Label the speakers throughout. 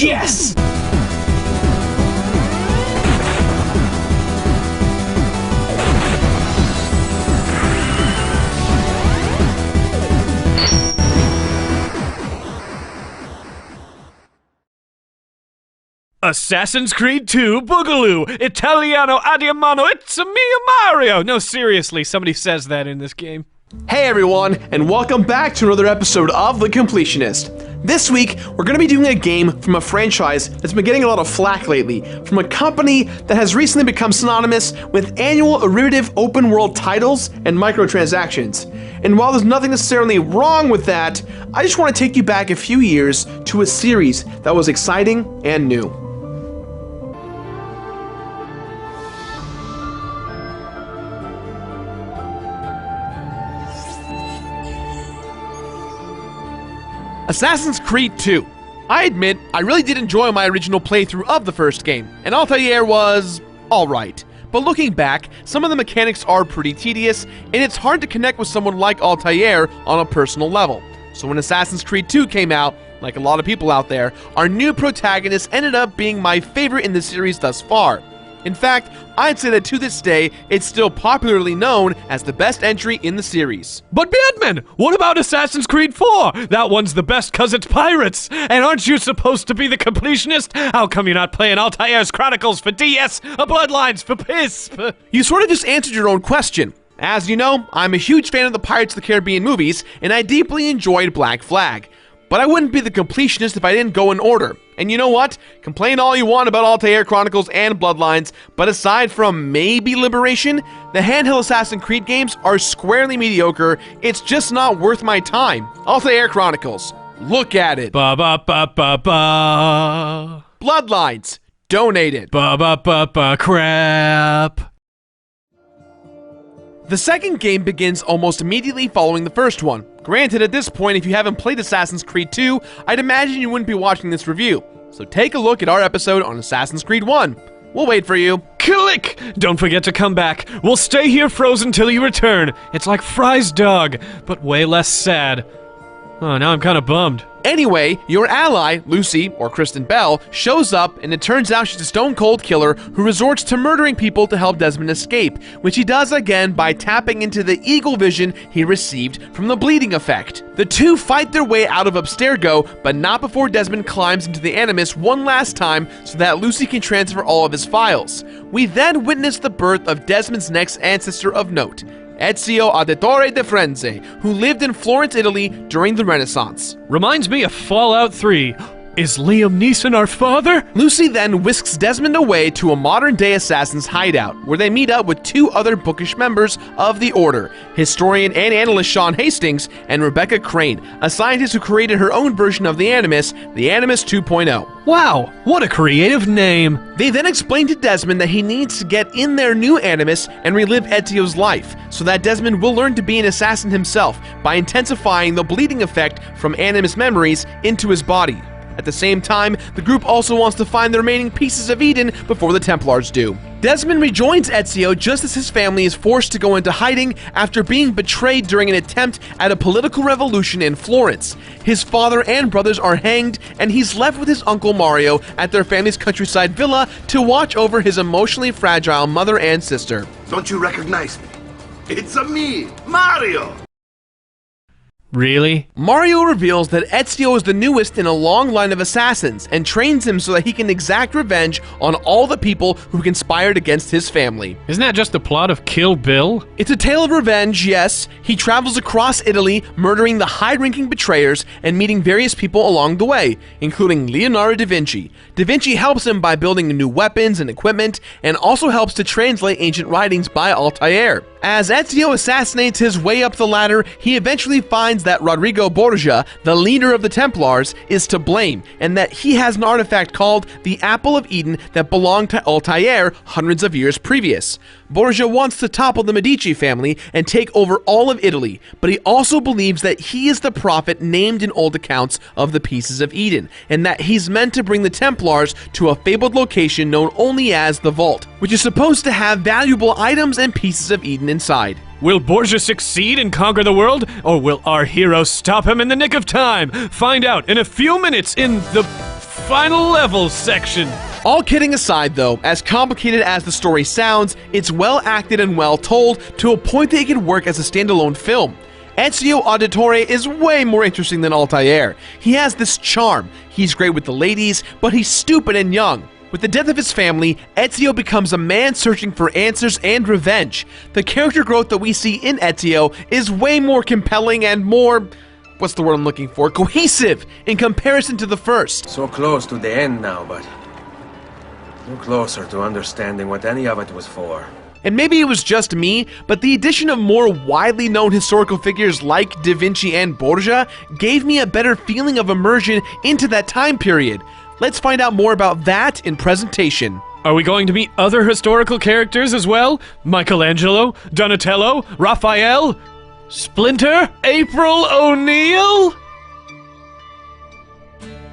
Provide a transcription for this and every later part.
Speaker 1: Yes!
Speaker 2: Assassin's Creed 2 Boogaloo! Italiano Addiamano, it's me, Mario! No, seriously, somebody says that in this game.
Speaker 3: Hey everyone, and welcome back to another episode of The Completionist. This week, we're going to be doing a game from a franchise that's been getting a lot of flack lately, from a company that has recently become synonymous with annual iterative open world titles and microtransactions. And while there's nothing necessarily wrong with that, I just want to take you back a few years to a series that was exciting and new. Assassin's Creed 2. I admit, I really did enjoy my original playthrough of the first game, and Altair was alright. But looking back, some of the mechanics are pretty tedious, and it's hard to connect with someone like Altair on a personal level. So when Assassin's Creed 2 came out, like a lot of people out there, our new protagonist ended up being my favorite in the series thus far. In fact, I'd say that to this day, it's still popularly known as the best entry in the series.
Speaker 2: But Batman, what about Assassin's Creed 4? That one's the best cause it's pirates! And aren't you supposed to be the completionist? How come you're not playing Altair's Chronicles for DS, or Bloodlines for PISP?
Speaker 3: You sort of just answered your own question. As you know, I'm a huge fan of the Pirates of the Caribbean movies, and I deeply enjoyed Black Flag. But I wouldn't be the completionist if I didn't go in order. And you know what? Complain all you want about Altair Chronicles and Bloodlines, but aside from maybe Liberation, the handheld Assassin's Creed games are squarely mediocre. It's just not worth my time. Altair Chronicles. Look at it.
Speaker 2: Ba ba ba ba ba.
Speaker 3: Bloodlines. Donated.
Speaker 2: Ba ba ba ba crap.
Speaker 3: The second game begins almost immediately following the first one. Granted, at this point, if you haven't played Assassin's Creed 2, I'd imagine you wouldn't be watching this review. So take a look at our episode on Assassin's Creed 1. We'll wait for you.
Speaker 2: Click! Don't forget to come back. We'll stay here frozen till you return. It's like Fry's dog, but way less sad. Oh, now I'm kind of bummed.
Speaker 3: Anyway, your ally, Lucy, or Kristen Bell, shows up, and it turns out she's a stone-cold killer who resorts to murdering people to help Desmond escape, which he does again by tapping into the eagle vision he received from the bleeding effect. The two fight their way out of Abstergo, but not before Desmond climbs into the Animus one last time so that Lucy can transfer all of his files. We then witness the birth of Desmond's next ancestor of note, Ezio Auditore de Firenze, who lived in Florence, Italy during the Renaissance.
Speaker 2: Reminds me of Fallout 3. Is Liam Neeson our father?
Speaker 3: Lucy then whisks Desmond away to a modern-day assassin's hideout, where they meet up with two other bookish members of the Order, historian and analyst Sean Hastings, and Rebecca Crane, a scientist who created her own version of the Animus 2.0.
Speaker 2: Wow, what a creative name!
Speaker 3: They then explain to Desmond that he needs to get in their new Animus and relive Ezio's life, so that Desmond will learn to be an assassin himself by intensifying the bleeding effect from Animus memories into his body. At the same time, the group also wants to find the remaining pieces of Eden before the Templars do. Desmond rejoins Ezio just as his family is forced to go into hiding after being betrayed during an attempt at a political revolution in Florence. His father and brothers are hanged, and he's left with his uncle Mario at their family's countryside villa to watch over his emotionally fragile mother and sister.
Speaker 1: Don't you recognize me? It's me, Mario!
Speaker 2: Really?
Speaker 3: Mario reveals that Ezio is the newest in a long line of assassins and trains him so that he can exact revenge on all the people who conspired against his family.
Speaker 2: Isn't that just the plot of Kill Bill?
Speaker 3: It's a tale of revenge, yes. He travels across Italy, murdering the high-ranking betrayers and meeting various people along the way, including Leonardo da Vinci. Da Vinci helps him by building new weapons and equipment, and also helps to translate ancient writings by Altair. As Ezio assassinates his way up the ladder, he eventually finds that Rodrigo Borgia, the leader of the Templars, is to blame, and that he has an artifact called the Apple of Eden that belonged to Altair hundreds of years previous. Borgia wants to topple the Medici family and take over all of Italy, but he also believes that he is the prophet named in old accounts of the Pieces of Eden, and that he's meant to bring the Templars to a fabled location known only as the Vault, which is supposed to have valuable items and pieces of Eden inside.
Speaker 2: Will Borgia succeed and conquer the world, or will our hero stop him in the nick of time? Find out in a few minutes in the final level section.
Speaker 3: All kidding aside though, as complicated as the story sounds, it's well acted and well told to a point that it could work as a standalone film. Ezio Auditore is way more interesting than Altair. He has this charm. He's great with the ladies, but he's stupid and young. With the death of his family, Ezio becomes a man searching for answers and revenge. The character growth that we see in Ezio is way more compelling and more, what's the word I'm looking for, cohesive in comparison to the first.
Speaker 4: So close to the end now, but no closer to understanding what any of it was for.
Speaker 3: And maybe it was just me, but the addition of more widely known historical figures like Da Vinci and Borgia gave me a better feeling of immersion into that time period. Let's find out more about that in presentation.
Speaker 2: Are we going to meet other historical characters as well? Michelangelo, Donatello, Raphael, Splinter, April O'Neil?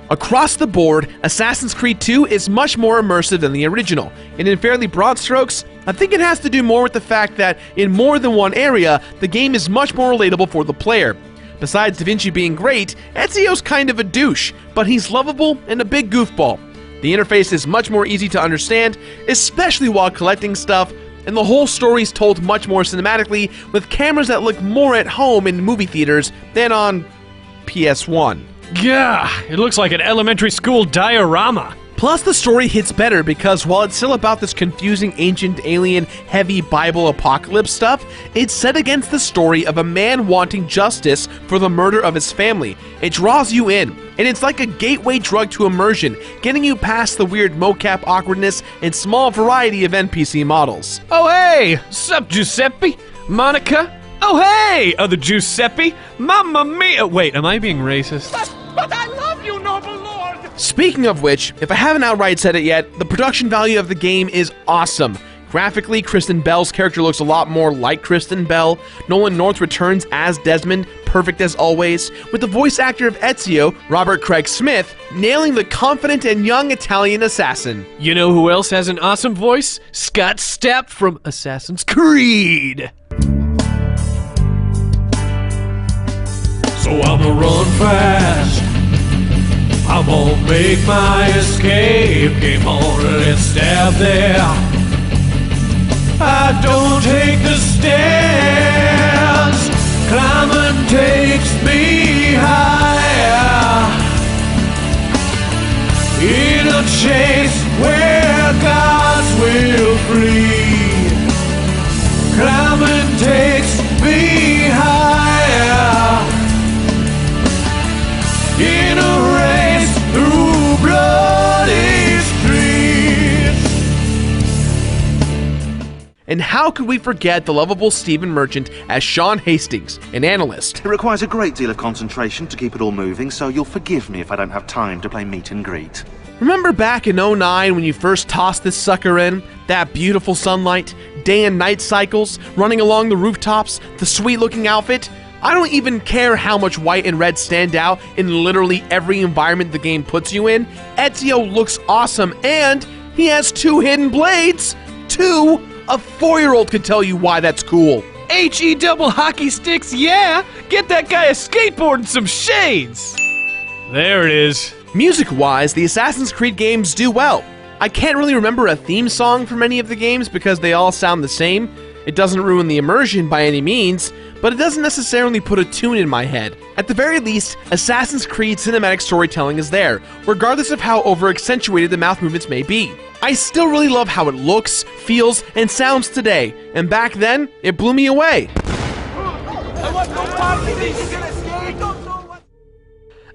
Speaker 3: Across the board, Assassin's Creed 2 is much more immersive than the original, and in fairly broad strokes, I think it has to do more with the fact that in more than one area, the game is much more relatable for the player. Besides Da Vinci being great, Ezio's kind of a douche, but he's lovable and a big goofball. The interface is much more easy to understand, especially while collecting stuff, and the whole story's told much more cinematically with cameras that look more at home in movie theaters than on PS1.
Speaker 2: Gah, it looks like an elementary school diorama.
Speaker 3: Plus, the story hits better because while it's still about this confusing ancient alien heavy Bible apocalypse stuff, it's set against the story of a man wanting justice for the murder of his family. It draws you in, and it's like a gateway drug to immersion, getting you past the weird mocap awkwardness and small variety of NPC models.
Speaker 2: Oh hey, sup Giuseppe? Monica? Oh hey, other Giuseppe? Mamma mia! Wait, am I being racist?
Speaker 5: But I love you, noble lord!
Speaker 3: Speaking of which, if I haven't outright said it yet, the production value of the game is awesome. Graphically, Kristen Bell's character looks a lot more like Kristen Bell. Nolan North returns as Desmond, perfect as always, with the voice actor of Ezio, Robert Craig Smith, nailing the confident and young Italian assassin.
Speaker 2: You know who else has an awesome voice? Scott Stapp from Assassin's Creed. So I'ma run fast, I'm gonna make my escape. Game on, let's stab there. I don't take the stairs, climbing takes me higher. In a chase where gods will flee, climbing takes me higher. In a race through bloody streets.
Speaker 3: And how could we forget the lovable Stephen Merchant as Sean Hastings, an analyst?
Speaker 6: It requires a great deal of concentration to keep it all moving, so you'll forgive me if I don't have time to play meet and greet.
Speaker 3: Remember back in '09 when you first tossed this sucker in? That beautiful sunlight, day and night cycles, running along the rooftops, the sweet looking outfit? I don't even care how much white and red stand out in literally every environment the game puts you in. Ezio looks awesome, and he has 2 hidden blades. 2? A 4-year-old could tell you why that's cool.
Speaker 2: HE double hockey sticks, yeah! Get that guy a skateboard and some shades! There it is.
Speaker 3: Music-wise, the Assassin's Creed games do well. I can't really remember a theme song from any of the games because they all sound the same. It doesn't ruin the immersion by any means, but it doesn't necessarily put a tune in my head. At the very least, Assassin's Creed cinematic storytelling is there, regardless of how over-accentuated the mouth movements may be. I still really love how it looks, feels, and sounds today, and back then, it blew me away.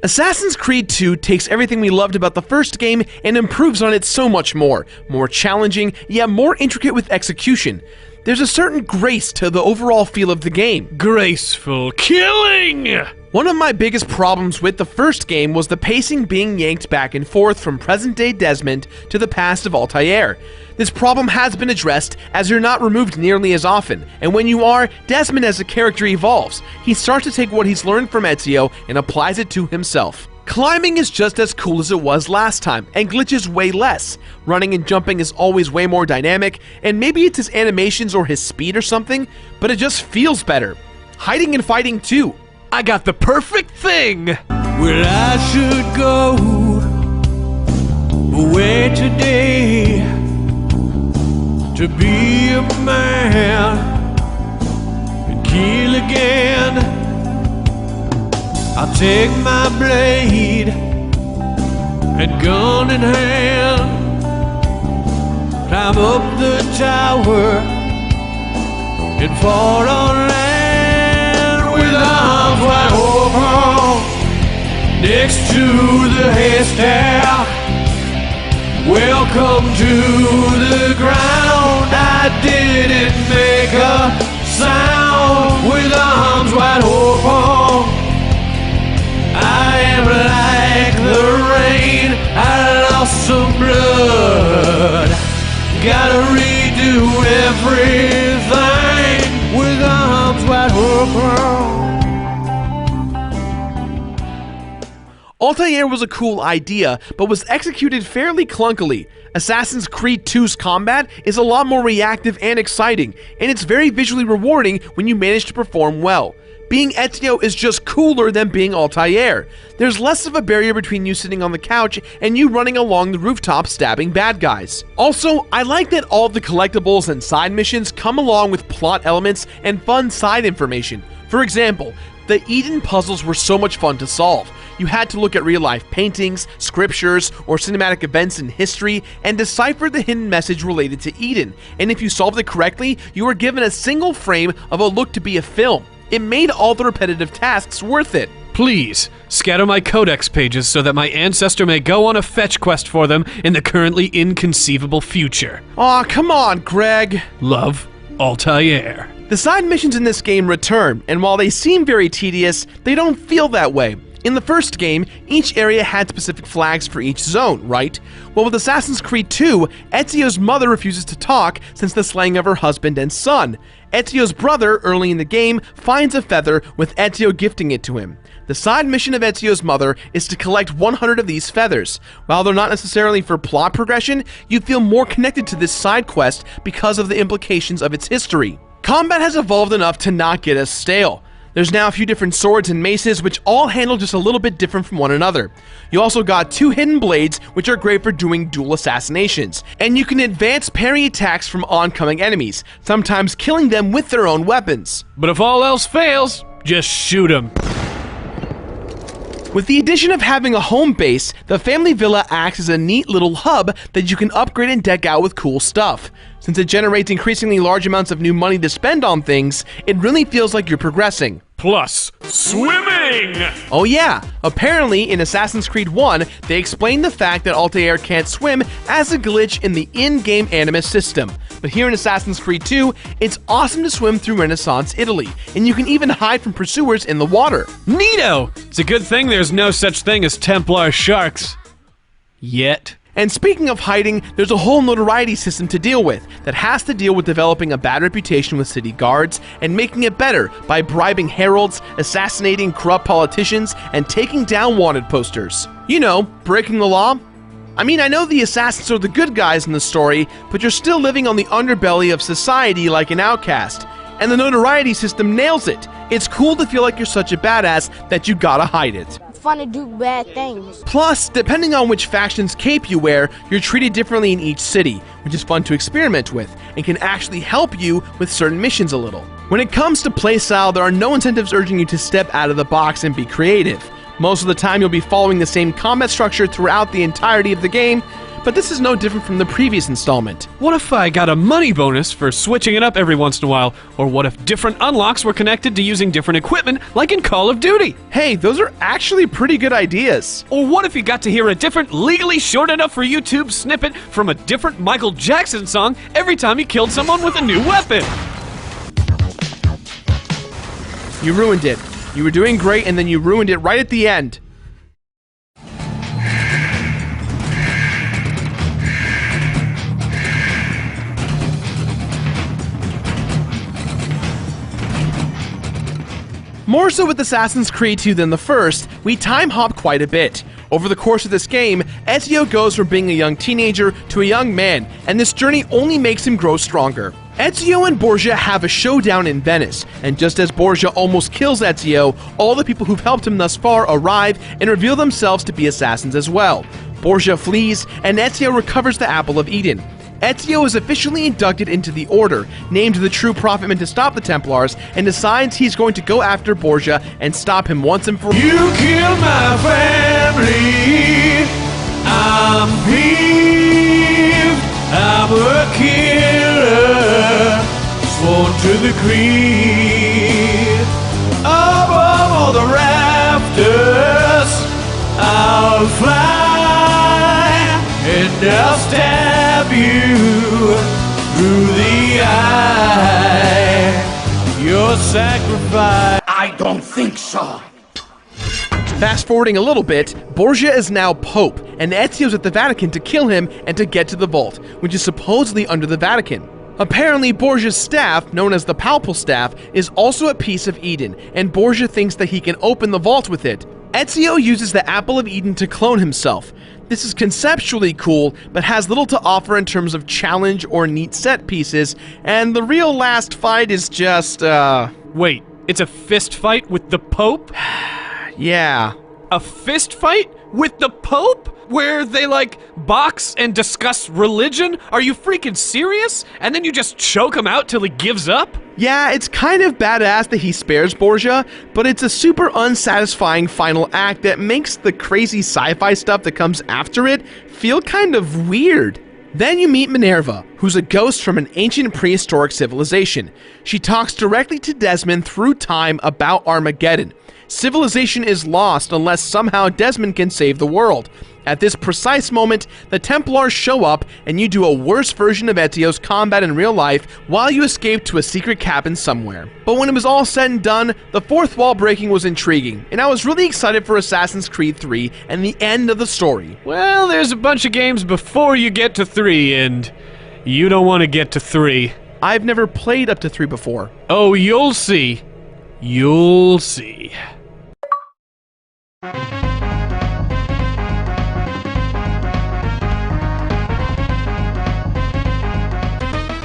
Speaker 3: Assassin's Creed 2 takes everything we loved about the first game and improves on it so much more. More challenging, yet more intricate with execution. There's a certain grace to the overall feel of the game.
Speaker 2: Graceful killing!
Speaker 3: One of my biggest problems with the first game was the pacing being yanked back and forth from present-day Desmond to the past of Altair. This problem has been addressed as you're not removed nearly as often, and when you are, Desmond as a character evolves. He starts to take what he's learned from Ezio and applies it to himself. Climbing is just as cool as it was last time, and glitches way less. Running and jumping is always way more dynamic, and maybe it's his animations or his speed or something, but it just feels better. Hiding and fighting too.
Speaker 2: I got the perfect thing! Where I should go, away today to be a man and kill again. I'll take my blade and gun in hand, climb up the tower and fall on land with arms wide open next to the haystack. Welcome to the ground. I didn't make a sound with arms wide open. I am like the rain. I lost some blood. Gotta redo everything with arms wide open.
Speaker 3: Altair was a cool idea, but was executed fairly clunkily. Assassin's Creed 2's combat is a lot more reactive and exciting, and it's very visually rewarding when you manage to perform well. Being Ezio is just cooler than being Altair. There's less of a barrier between you sitting on the couch and you running along the rooftop stabbing bad guys. Also, I like that all of the collectibles and side missions come along with plot elements and fun side information. For example, the Eden puzzles were so much fun to solve. You had to look at real-life paintings, scriptures, or cinematic events in history and decipher the hidden message related to Eden, and if you solved it correctly, you were given a single frame of what looked to be a film. It made all the repetitive tasks worth it.
Speaker 2: Please, scatter my codex pages so that my ancestor may go on a fetch quest for them in the currently inconceivable future.
Speaker 3: Aw, come on, Greg.
Speaker 2: Love, Altair.
Speaker 3: The side missions in this game return, and while they seem very tedious, they don't feel that way. In the first game, each area had specific flags for each zone, right? Well, with Assassin's Creed 2, Ezio's mother refuses to talk since the slaying of her husband and son. Ezio's brother, early in the game, finds a feather with Ezio gifting it to him. The side mission of Ezio's mother is to collect 100 of these feathers. While they're not necessarily for plot progression, you feel more connected to this side quest because of the implications of its history. Combat has evolved enough to not get us stale. There's now a few different swords and maces which all handle just a little bit different from one another. You also got 2 hidden blades which are great for doing dual assassinations. And you can advance parry attacks from oncoming enemies, sometimes killing them with their own weapons.
Speaker 2: But if all else fails, just shoot him.
Speaker 3: With the addition of having a home base, the family villa acts as a neat little hub that you can upgrade and deck out with cool stuff. Since it generates increasingly large amounts of new money to spend on things, it really feels like you're progressing.
Speaker 2: Plus, swimming!
Speaker 3: Oh yeah, apparently in Assassin's Creed 1, they explained the fact that Altair can't swim as a glitch in the in-game Animus system. But here in Assassin's Creed 2, it's awesome to swim through Renaissance Italy, and you can even hide from pursuers in the water.
Speaker 2: Neato! It's a good thing there's no such thing as Templar sharks. Yet.
Speaker 3: And speaking of hiding, there's a whole notoriety system to deal with that has to deal with developing a bad reputation with city guards and making it better by bribing heralds, assassinating corrupt politicians, and taking down wanted posters. You know, breaking the law. I mean, I know the assassins are the good guys in the story, but you're still living on the underbelly of society like an outcast. And the notoriety system nails it. It's cool to feel like you're such a badass that you gotta hide it.
Speaker 7: Fun to do bad things.
Speaker 3: Plus, depending on which faction's cape you wear, you're treated differently in each city, which is fun to experiment with, and can actually help you with certain missions a little. When it comes to playstyle, there are no incentives urging you to step out of the box and be creative. Most of the time, you'll be following the same combat structure throughout the entirety of the game, but this is no different from the previous installment.
Speaker 2: What if I got a money bonus for switching it up every once in a while? Or what if different unlocks were connected to using different equipment, like in Call of Duty?
Speaker 3: Hey, those are actually pretty good ideas.
Speaker 2: Or what if you got to hear a different, legally short enough for YouTube snippet from a different Michael Jackson song every time you killed someone with a new weapon?
Speaker 3: You ruined it. You were doing great, and then you ruined it right at the end. More so with Assassin's Creed 2 than the first, we time hop quite a bit. Over the course of this game, Ezio goes from being a young teenager to a young man, and this journey only makes him grow stronger. Ezio and Borgia have a showdown in Venice, and just as Borgia almost kills Ezio, all the people who've helped him thus far arrive and reveal themselves to be assassins as well. Borgia flees, and Ezio recovers the Apple of Eden. Ezio is officially inducted into the Order, named the true prophetman to stop the Templars, and decides he's going to go after Borgia and stop him once and for all.
Speaker 2: You killed my family. I'm peeved. I'm a killer, sworn to the creed. Above all the rafters, I'll fly and I'll stab you through the eye. Your sacrifice.
Speaker 1: I don't think so.
Speaker 3: Fast forwarding a little bit, Borgia is now Pope, and Ezio's at the Vatican to kill him and to get to the vault, which is supposedly under the Vatican. Apparently, Borgia's staff, known as the Palpal Staff, is also a piece of Eden, and Borgia thinks that he can open the vault with it. Ezio uses the Apple of Eden to clone himself. This is conceptually cool, but has little to offer in terms of challenge or neat set pieces, and the real last fight is just,
Speaker 2: Wait, it's a fist fight with the Pope?
Speaker 3: yeah.
Speaker 2: A fist fight with the Pope? Where they, like, box and discuss religion? Are you freaking serious? And then you just choke him out till he gives up?
Speaker 3: Yeah, it's kind of badass that he spares Borgia, but it's a super unsatisfying final act that makes the crazy sci-fi stuff that comes after it feel kind of weird. Then you meet Minerva, who's a ghost from an ancient prehistoric civilization. She talks directly to Desmond through time about Armageddon. Civilization is lost unless somehow Desmond can save the world. At this precise moment, the Templars show up, and you do a worse version of Ezio's combat in real life while you escape to a secret cabin somewhere. But when it was all said and done, the fourth wall breaking was intriguing, and I was really excited for Assassin's Creed 3 and the end of the story.
Speaker 2: Well, there's a bunch of games before you get to 3, and you don't want to get to 3.
Speaker 3: I've never played up to 3 before.
Speaker 2: Oh, you'll see. You'll see.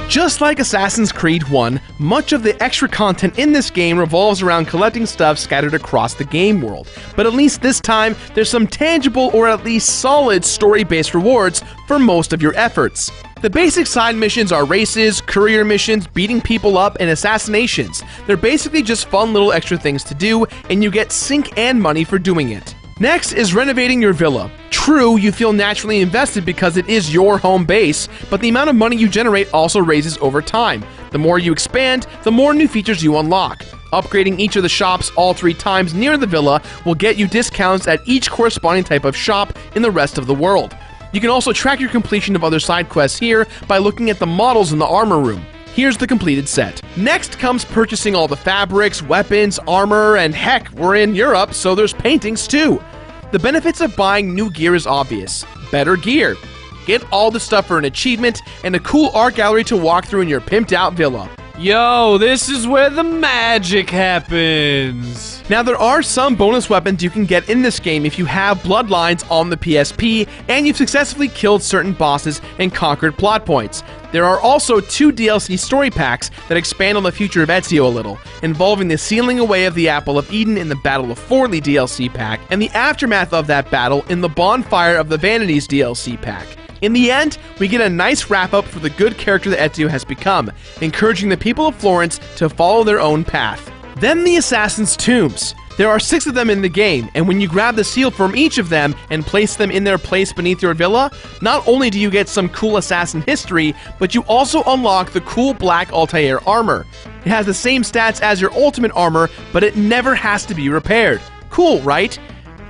Speaker 3: Just like Assassin's Creed 1, much of the extra content in this game revolves around collecting stuff scattered across the game world. But at least this time, there's some tangible or at least solid story-based rewards for most of your efforts. The basic side missions are races, courier missions, beating people up, and assassinations. They're basically just fun little extra things to do, and you get sync and money for doing it. Next is renovating your villa. True, you feel naturally invested because it is your home base, but the amount of money you generate also raises over time. The more you expand, the more new features you unlock. Upgrading each of the shops all 3 times near the villa will get you discounts at each corresponding type of shop in the rest of the world. You can also track your completion of other side quests here by looking at the models in the armor room. Here's the completed set. Next comes purchasing all the fabrics, weapons, armor, and heck, we're in Europe, so there's paintings too. The benefits of buying new gear is obvious. Better gear. Get all the stuff for an achievement, and a cool art gallery to walk through in your pimped out villa.
Speaker 2: Yo, this is where the magic happens.
Speaker 3: Now, there are some bonus weapons you can get in this game if you have Bloodlines on the PSP and you've successfully killed certain bosses and conquered plot points. There are also 2 DLC story packs that expand on the future of Ezio a little, involving the sealing away of the Apple of Eden in the Battle of Forlì DLC pack and the aftermath of that battle in the Bonfire of the Vanities DLC pack. In the end, we get a nice wrap-up for the good character that Ezio has become, encouraging the people of Florence to follow their own path. Then the Assassin's Tombs. There are 6 of them in the game, and when you grab the seal from each of them and place them in their place beneath your villa, not only do you get some cool assassin history, but you also unlock the cool black Altair armor. It has the same stats as your ultimate armor, but it never has to be repaired. Cool, right?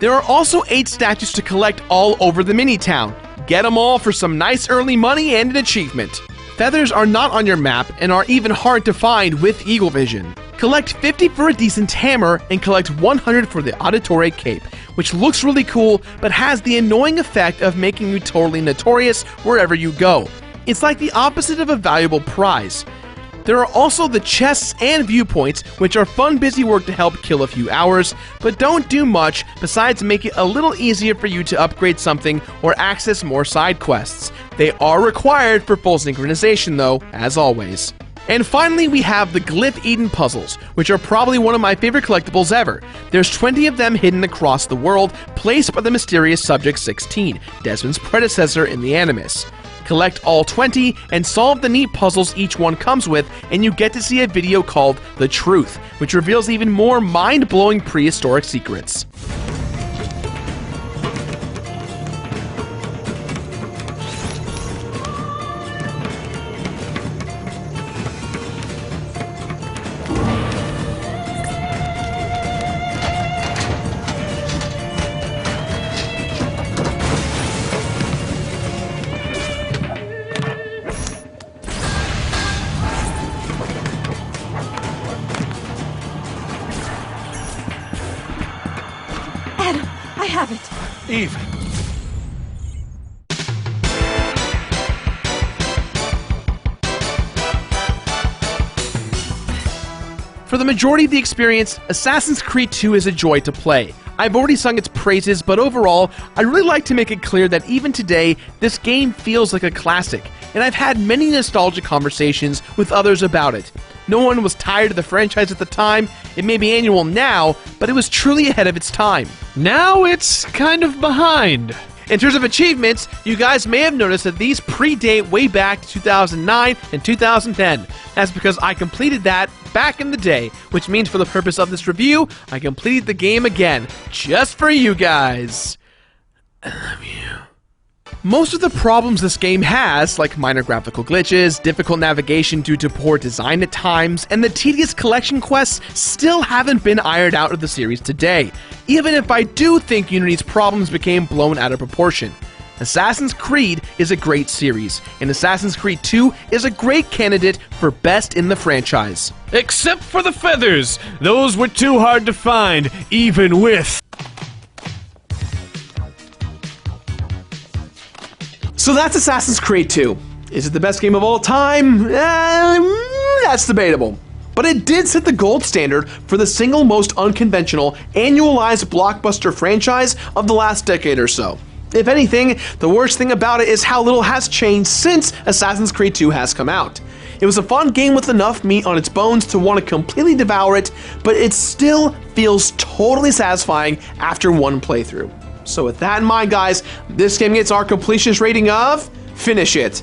Speaker 3: There are also 8 statues to collect all over the mini-town. Get them all for some nice early money and an achievement. Feathers are not on your map and are even hard to find with Eagle Vision. Collect 50 for a decent hammer and collect 100 for the Auditore Cape, which looks really cool but has the annoying effect of making you totally notorious wherever you go. It's like the opposite of a valuable prize. There are also the chests and viewpoints, which are fun busy work to help kill a few hours, but don't do much besides make it a little easier for you to upgrade something or access more side quests. They are required for full synchronization though, as always. And finally, we have the Glyph Eden puzzles, which are probably one of my favorite collectibles ever. There's 20 of them hidden across the world, placed by the mysterious Subject 16, Desmond's predecessor in the Animus. Collect all 20 and solve the neat puzzles each one comes with, and you get to see a video called The Truth, which reveals even more mind-blowing prehistoric secrets.
Speaker 8: I have it.
Speaker 1: Eve.
Speaker 3: For the majority of the experience, Assassin's Creed 2 is a joy to play. I've already sung its praises, but overall, I really like to make it clear that even today, this game feels like a classic, and I've had many nostalgic conversations with others about it. No one was tired of the franchise at the time. It may be annual now, but it was truly ahead of its time.
Speaker 2: Now it's kind of behind.
Speaker 3: In terms of achievements, you guys may have noticed that these predate way back to 2009 and 2010. That's because I completed that back in the day, which means for the purpose of this review, I completed the game again, just for you guys. I love you. Most of the problems this game has, like minor graphical glitches, difficult navigation due to poor design at times, and the tedious collection quests, still haven't been ironed out of the series today, even if I do think Unity's problems became blown out of proportion. Assassin's Creed is a great series, and Assassin's Creed 2 is a great candidate for best in the franchise.
Speaker 2: Except for the feathers. Those were too hard to find, even with...
Speaker 3: So that's Assassin's Creed 2. Is it the best game of all time? That's debatable. But it did set the gold standard for the single most unconventional, annualized blockbuster franchise of the last decade or so. If anything, the worst thing about it is how little has changed since Assassin's Creed 2 has come out. It was a fun game with enough meat on its bones to want to completely devour it, but it still feels totally satisfying after one playthrough. So with that in mind, guys, this game gets our completionist rating of finish it.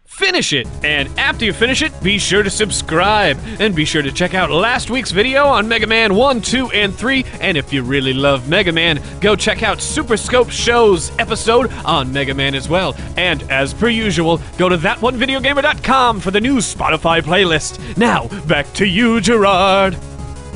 Speaker 2: Finish it! And after you finish it, be sure to subscribe. And be sure to check out last week's video on Mega Man 1, 2, and 3. And if you really love Mega Man, go check out Super Scope Show's episode on Mega Man as well. And as per usual, go to thatonevideogamer.com for the new Spotify playlist. Now, back to you, Gerard.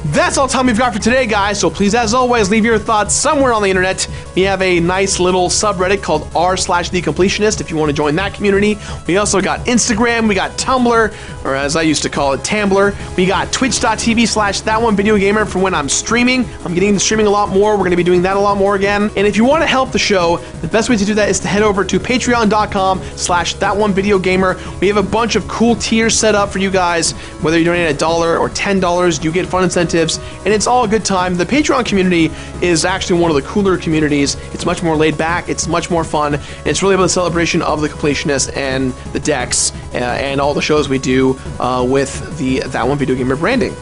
Speaker 3: That's all time we've got for today, guys, so please, as always, leave your thoughts somewhere on the internet. We have a nice little subreddit called r/thecompletionist if you want to join that community. We also got Instagram, we got Tumblr, or as I used to call it, Tambler. We got twitch.tv/thatonevideogamer for when I'm streaming. I'm getting into streaming a lot more. We're going to be doing that a lot more again. And if you want to help the show, the best way to do that is to head over to patreon.com/thatonevideogamer. We have a bunch of cool tiers set up for you guys. Whether you donate $1 or $10, you get fun incentives. And it's all a good time. The Patreon community is actually one of the cooler communities. It's much more laid back, it's much more fun, and it's really about the celebration of the Completionist and the decks and all the shows we do with the That One Video Gamer branding.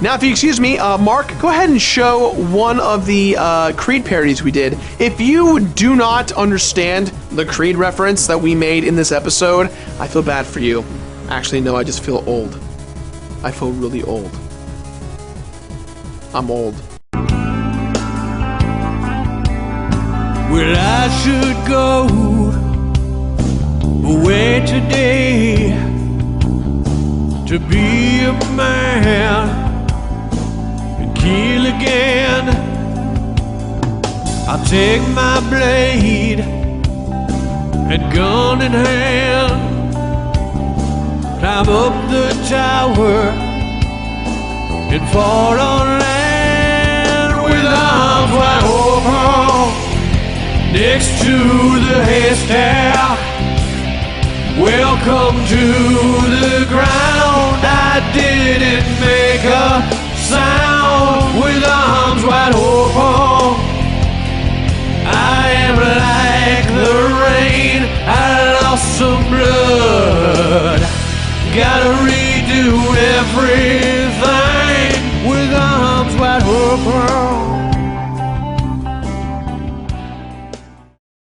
Speaker 3: Now, if you excuse me, Mark, go ahead and show one of the Creed parodies we did. If you do not understand the Creed reference that we made in this episode, I feel bad for you. Actually, no, I just feel old. I feel really old. I'm old.
Speaker 9: Well, I should go away today to be a man and kill again. I'll take my blade and gun in hand, climb up the tower and fall on land with arms wide open next to the haystack. Welcome to the ground. I didn't make a sound with arms wide open. I am like the rain. I lost gotta redo every